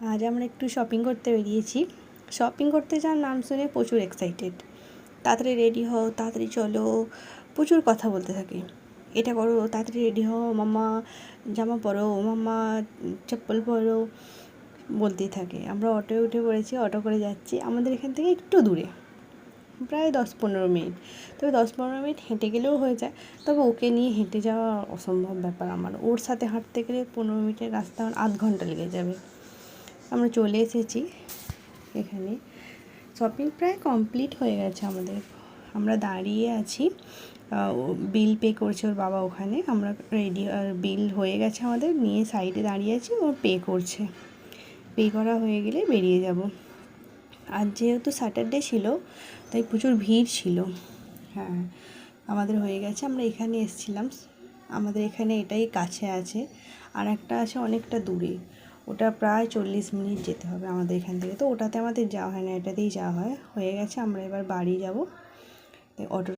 আজ আমরা একটু শপিং করতে বেরিয়েছি। শপিং করতে যাওয়ার নাম শুনে প্রচুর এক্সাইটেড। তাড়াতাড়ি রেডি হও, তাড়াতাড়ি চলো, প্রচুর কথা বলতে থাকে। এটা করো, তাড়াতাড়ি রেডি হও, মাম্মা জামা পরো, মাম্মা চপ্পল পরো, বলতেই থাকে। আমরা অটোয় উঠে পড়েছি, অটো করে যাচ্ছি। আমাদের এখান থেকে একটু দূরে, প্রায় 10-15 মিনিট। তবে 10-15 মিনিট হেঁটে গেলেও হয়ে যায়, তবে ওকে নিয়ে হেঁটে যাওয়া অসম্ভব ব্যাপার আমার। ওর সাথে হাঁটতে গেলে 15 মিনিটের রাস্তা আমার আধ ঘন্টা লেগে যাবে। আমরা চলে এসেছি এখানে। শপিং প্রায় কমপ্লিট হয়ে গেছে আমাদের। আমরা দাঁড়িয়ে আছি, বিল পে করছে ওর বাবা ওখানে। আমরা রেডি, বিল হয়ে গেছে আমাদের, নিয়ে সাইডে দাঁড়িয়ে আছি, ও পে করছে। পে করা হয়ে গেলে বেরিয়ে যাব। আজ যেহেতু স্যাটারডে ছিল, তাই প্রচুর ভিড় ছিল। হ্যাঁ, আমাদের হয়ে গেছে। আমরা এখানে এসেছিলাম, আমাদের এখানে এটাই কাছে আছে। আর একটা আছে অনেকটা দূরে, ওটা প্রায় 40 মিনিট যেতে হবে আমাদের এখান থেকে। তো ওটাতে আমাদের যাওয়া হয় না, এটাতেই যাওয়া হয়। হয়ে গেছে, আমরা এবার বাড়ি যাব। তাই অটো